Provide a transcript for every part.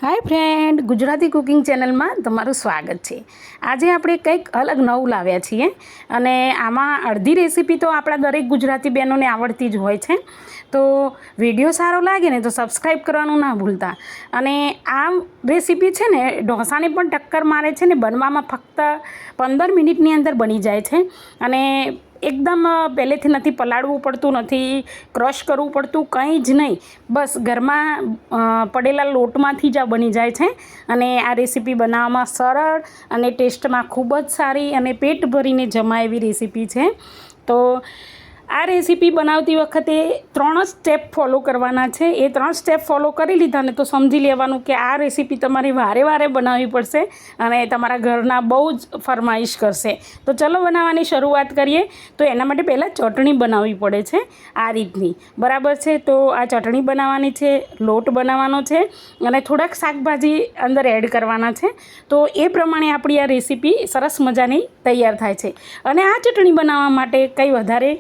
હાય friend, Gujarati cooking ચેનલમાં તમારું સ્વાગત છે। આજે આપણે કંઈક અલગ નવું લાવ્યા છીએ અને આમાં અડધી રેસીપી તો આપણા દરેક ગુજરાતી બહેનોને આવડતી જ હોય છે। તો વિડીયો સારો લાગે ને તો સબસ્ક્રાઈબ કરવાનું ના ભૂલતા। અને આ રેસીપી છે ને ઢોસાને પણ ટક્કર મારે છે ને બનવામાં ફક્ત 15 મિનિટની અંદર બની જાય છે અને એકદમ પહેલેથી નથી પલાળવું પડતું, નથી ક્રશ કરવું પડતું, કંઈ જ નહીં, બસ ઘરમાં પડેલા લોટમાંથી જ આ બની જાય છે। અને આ રેસીપી બનાવવામાં સરળ અને ટેસ્ટમાં ખૂબ જ સારી અને પેટ ભરીને જમાય એવી રેસીપી છે। તો આ રેસીપી બનાવતી વખતે 3 સ્ટેપ ફોલો કરવાના છે। એ 3 સ્ટેપ ફોલો કરી લીધા ને તો સમજી લેવાનું કે આ રેસીપી તમારે વારે વારે બનાવવી પડશે અને તમારા ઘરના બહુ જ ફરમાઈશ કરશે। તો ચલો બનાવવાની શરૂઆત કરીએ। તો એના માટે પહેલાં ચટણી બનાવવી પડે છે આ રીતની, બરાબર છે। તો આ ચટણી બનાવવાની છે, લોટ બનાવવાનો છે અને થોડાક શાકભાજી અંદર એડ કરવાના છે। તો એ પ્રમાણે આપણી આ રેસીપી સરસ મજાની તૈયાર થાય છે। અને આ ચટણી બનાવવા માટે કંઈ વધારે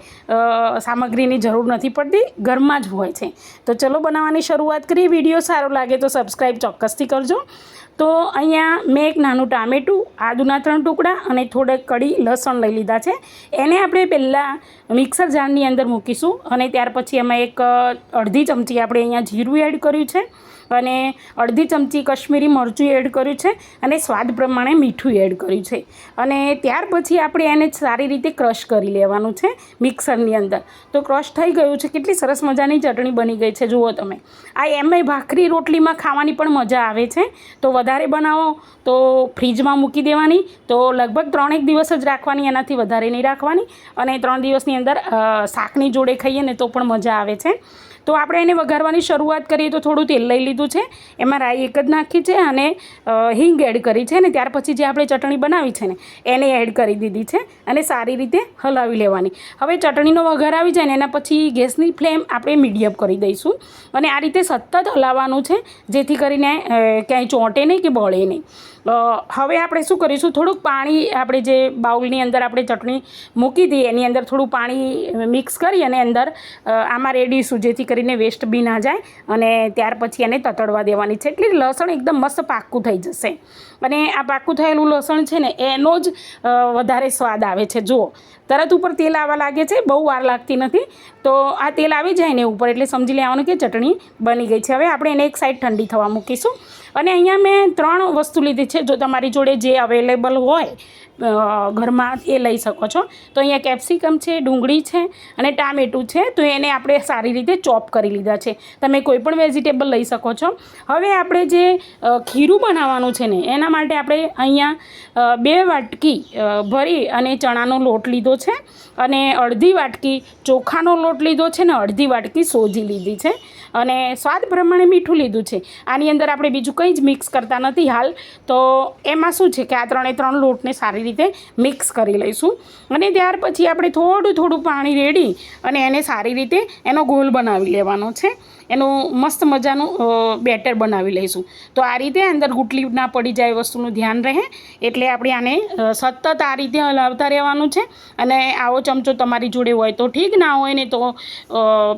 સામગ્રીની જરૂર નથી પડતી, ઘરમાં જ હોય છે। તો ચલો બનાવવાની શરૂઆત કરીએ। વિડીયો સારો લાગે તો સબસ્ક્રાઈબ ચોક્કસથી કરજો। તો અહીંયા મેં એક નાનું ટામેટું, આદુના 3 ટુકડા અને થોડાક કળી લસણ લઈ લીધા છે। એને આપણે પહેલાં મિક્સર જારની અંદર મૂકીશું અને ત્યાર પછી એમાં એક અડધી ચમચી આપણે અહીંયા જીરું એડ કર્યું છે અને અડધી ચમચી કશ્મીરી મરચું એડ કર્યું છે અને સ્વાદ પ્રમાણે મીઠું એડ કર્યું છે। અને ત્યાર પછી આપણે એને સારી રીતે ક્રશ કરી લેવાનું છે મિક્સરની અંદર। તો ક્રશ થઈ ગયું છે, કેટલી સરસ મજાની ચટણી બની ગઈ છે, જુઓ તમે। આ એમાંય ભાખરી રોટલીમાં ખાવાની પણ મજા આવે છે। તો વધારે બનાવો તો ફ્રીજમાં મૂકી દેવાની, તો લગભગ 3 દિવસ જ રાખવાની, એનાથી વધારે નહીં રાખવાની। અને 3 દિવસની અંદર શાકની જોડે ખાઈએ ને તો પણ મજા આવે છે। તો આપણે એને વઘારવાની શરૂઆત કરીએ તો થોડું તેલ લઈ લીધું છે, એમાં રાઈ એક જ નાખી છે અને હિંગ એડ કરી છે ને ત્યાર પછી જે આપણે ચટણી બનાવી છે ને એને એડ કરી દીધી છે અને સારી રીતે હલાવી લેવાની। હવે ચટણીનો વઘાર આવી જાય ને એના પછી ગેસની ફ્લેમ આપણે મીડિયમ કરી દઈશું અને આ રીતે સતત હલાવવાનું છે જેથી કરીને ક્યાંય ચોંટે નહીં કે બળે નહીં। હવે આપણે શું કરીશું, થોડુંક પાણી આપણે જે બાઉલની અંદર આપણે ચટણી મૂકી હતી એની અંદર થોડું પાણી મિક્સ કરી અને અંદર આમાં રેડીશું જેથી કરીને વેસ્ટ બી ના જાય અને ત્યાર પછી એને તતડવા દેવાની છે, એટલે લસણ એકદમ મસ્ત પાકું થઈ જશે। અને આ પાકું થયેલું લસણ છે ને એનો જ વધારે સ્વાદ આવે છે। જુઓ, તરત ઉપર તેલ આવવા લાગે છે, બહુ વાર લાગતી નથી। તો આ તેલ આવી જાય ને ઉપર એટલે સમજી લેવાનું કે ચટણી બની ગઈ છે। હવે આપણે એને એક સાઈડ ઠંડી થવા મૂકીશું અને અહીંયા મેં 3 વસ્તુ લીધી છે, જો તમારી જોડે જે અવેલેબલ હોય ઘરમાં એ લઈ શકો છો। તો અહીંયા કેપ્સિકમ છે, ડુંગળી છે અને ટામેટું છે, તો એને આપણે સારી રીતે ચોપ કરી લીધા છે। તમે કોઈ પણ વેજીટેબલ લઈ શકો છો। હવે આપણે જે ખીરું બનાવવાનું છે ને એના માટે આપણે અહીંયા 2 વાટકી ભરી અને ચણાનો લોટ લીધો છે અને અડધી વાટકી ચોખાનો લોટ લીધો છે ને અડધી વાટકી સોજી લીધી છે અને સ્વાદ પ્રમાણે મીઠું લીધું છે। આની અંદર આપણે બીજું કંઈ જ મિક્સ કરતા નથી હાલ। તો એમાં શું છે કે આ 3 લોટને સારી રીતે મિક્સ કરી લઈશું અને ત્યાર પછી આપણે થોડું પાણી રેડી અને એને સારી રીતે એનો ગોળ બનાવી લેવાનો છે, એનું મસ્ત મજાનું બેટર બનાવી લઈશું। તો આ રીતે અંદર ગુટલી ના પડી જાય વસ્તુનું ધ્યાન રહે એટલે આપણે આને સતત આ રીતે હલાવતા રહેવાનું છે। અને આવો ચમચો તમારી જોડે હોય તો ઠીક, ના હોય ને તો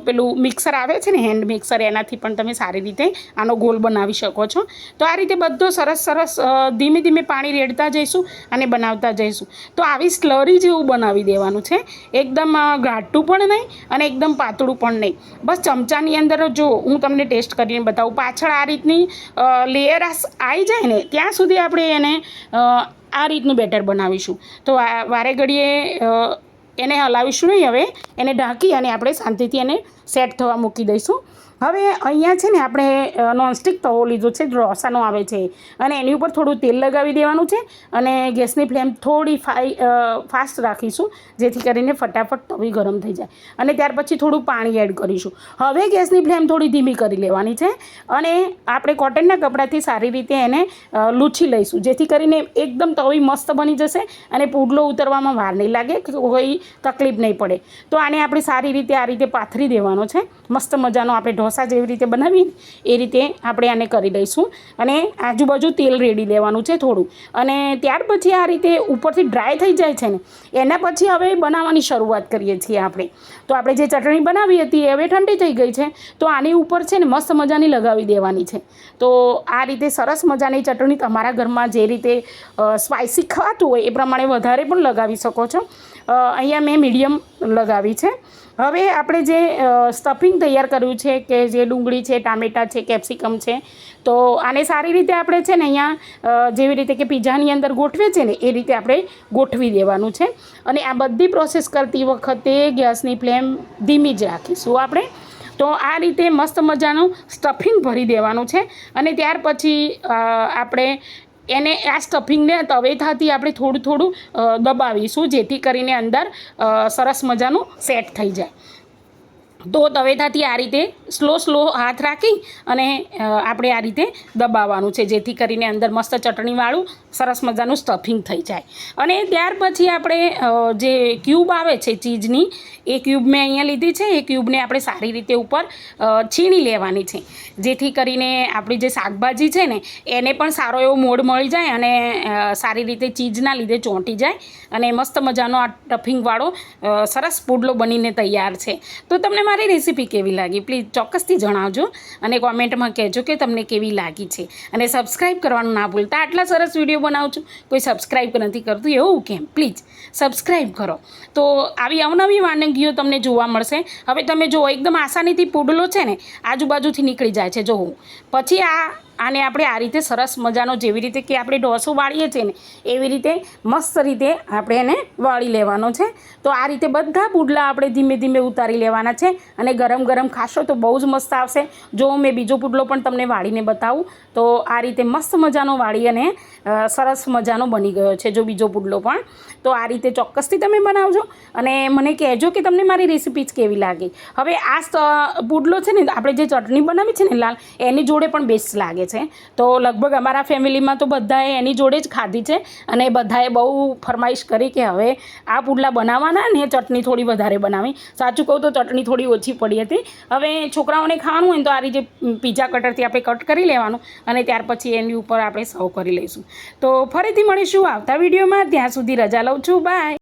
પેલું મિક્સર આવે છે ને હેન્ડ મિક્સર, એનાથી પણ તમે સારી રીતે આનો ગોળ બનાવી શકો છો। તો આ રીતે બધો સરસ ધીમે ધીમે પાણી રેડતા જઈશું અને બનાવતા જઈશું। તો આવી સ્લરી જેવું બનાવી દેવાનું છે, એકદમ ઘાટું પણ નહીં અને એકદમ પાતળું પણ નહીં, બસ ચમચાની અંદર જો હું તમને ટેસ્ટ કરીને બતાવું, પાછળ આ રીતની લેયર આવી જાય ને ત્યાં સુધી આપણે એને આ રીતનું બેટર બનાવીશું। તો વારે ઘડીએ એને હલાવીશું નહીં, હવે એને ઢાંકી અને આપણે શાંતિથી એને સેટ થવા મૂકી દઈશું। હવે અહીંયા છે ને આપણે નોનસ્ટિક તવો લીધો છે, ઢોસાનો આવે છે, અને એની ઉપર થોડું તેલ લગાવી દેવાનું છે અને ગેસની ફ્લેમ થોડી ફાસ્ટ રાખીશું જેથી કરીને ફટાફટ તવી ગરમ થઈ જાય અને ત્યાર પછી થોડું પાણી એડ કરીશું। હવે ગેસની ફ્લેમ થોડી ધીમી કરી લેવાની છે અને આપણે કોટનના કપડાથી સારી રીતે એને લૂછી લઈશું જેથી કરીને એકદમ તવી મસ્ત બની જશે અને પુડલો ઉતરવામાં વાર નહીં લાગે, કોઈ તકલીફ નહીં પડે। તો આને આપણે સારી રીતે આ રીતે પાથરી દેવાનો છે, મસ્ત મજાનો આપણે ઢોસા જેવી રીતે બનાવીએ એ રીતે આપણે આને કરી લઈશું. અને આજુબાજુ તેલ રેડી લેવાનું છે થોડું. અને ત્યાર પછી આ રીતે ઉપરથી ડ્રાય થઈ જાય છે ને એના પછી હવે બનાવવાની શરૂઆત કરીએ છીએ આપણે. તો આપણે જે ચટણી બનાવી હતી એ હવે ઠંડી થઈ ગઈ છે. તો આની ઉપર છે ને મસ્ત મજાની લગાવી દેવાની છે. તો આ રીતે સરસ મજાની ચટણી તમારા ઘરમાં જે રીતે સ્પાઇસી ખાતું હોય એ પ્રમાણે વધારે પણ લગાવી શકો છો. અહીંયા મેં મીડિયમ લગાવી છે. હવે આપણે જે સ્ટફિંગ તૈયાર કર્યું છે કે જે ડુંગળી છે, ટામેટાં છે, કેપ્સિકમ છે, તો આને સારી રીતે આપણે છે ને અહીંયા જેવી રીતે કે પીઝાની અંદર ગોઠવે છે ને એ રીતે આપણે ગોઠવી દેવાનું છે. અને આ બધી પ્રોસેસ કરતી વખતે ગેસની ફ્લેમ ધીમી જ રાખીશું આપણે. તો આ રીતે મસ્ત મજાનું સ્ટફિંગ ભરી દેવાનું છે. અને ત્યાર પછી આપણે એને આ સ્ટફિંગને તવેથાથી આપણે થોડું થોડું દબાવીશું જેથી કરીને અંદર સરસ મજાનું સેટ થઈ જાય. તો તવેથાથી આ રીતે સ્લો હાથ રાખી અને આપણે આ રીતે દબાવવાનું છે જેથી કરીને અંદર મસ્ત ચટણીવાળું સરસ મજાનું સ્ટફિંગ થઈ જાય. અને ત્યાર પછી આપણે જે ક્યુબ આવે છે ચીઝની એ ક્યુબ મેં અહીંયા લીધી છે. એ ક્યુબને આપણે સારી રીતે ઉપર છીણી લેવાની છે જેથી કરીને આપણી જે શાકભાજી છે ને એને પણ સારો એવો મોડ મળી જાય અને સારી રીતે ચીઝના લીધે ચોંટી જાય અને મસ્ત મજાનો આ સ્ટફિંગવાળો સરસ પુડલો બનીને તૈયાર છે. તો તમને મારી રેસીપી કેવી લાગી પ્લીઝ ચોક્કસથી જણાવજો અને કોમેન્ટમાં કહેજો કે તમને કેવી લાગી છે. અને સબસ્ક્રાઈબ કરવાનું ના ભૂલતા. આટલા સરસ વિડીયો બનાવું છું કોઈ સબસ્ક્રાઈબ નથી કરતું એવું કેમ? પ્લીઝ સબસ્ક્રાઈબ કરો. તો આવી અવનવી વાનગીઓ તમને જોવા મળશે. હવે તમે જુઓ એકદમ આસાનીથી પુડલો છે ને આજુબાજુથી નીકળી જાય છે. જોવું પછી આને આપણે આ રીતે સરસ મજાનો જેવી રીતે કે આપણે ઢોસો વાળીએ છીએ ને એવી રીતે મસ્ત રીતે આપણે એને વાળી લેવાનો છે. તો આ રીતે બધા પુડલા આપણે ધીમે ધીમે ઉતારી લેવાના છે. અને ગરમ ગરમ ખાશો તો બહુ જ મસ્ત આવશે. જો મેં બીજો પુડલો પણ તમને વાળીને બતાવું તો આ રીતે મસ્ત મજાનો વાળી અને સરસ મજાનો બની ગયો છે જો બીજો પુડલો પણ. તો આ રીતે ચોક્કસથી તમે બનાવજો અને મને કહેજો કે તમને મારી રેસીપી કેવી લાગી. હવે આ પુડલો છે ને આપણે જે ચટણી બનાવી છે ને લાલ એની જોડે પણ બેસ્ટ લાગે છે. તો લગભગ અમારા ફેમિલીમાં તો બધાએ એની જોડે જ ખાધી છે અને બધાએ બહુ ફરમાઈશ કરી કે હવે આ પુડલા બનાવવાના ને ચટણી થોડી વધારે બનાવી. સાચું કહું તો ચટણી થોડી ઓછી પડી હતી. હવે છોકરાઓને ખાવાનું હોય ને તો આ રીતે પીઝા કટરથી આપણે કટ કરી લેવાનું અને ત્યાર પછી એની ઉપર આપણે સર્વ કરી લઈશું. તો ફરીથી મળીશું આવતા વિડીયોમાં. ત્યાં સુધી રજા લઉં છું. બાય.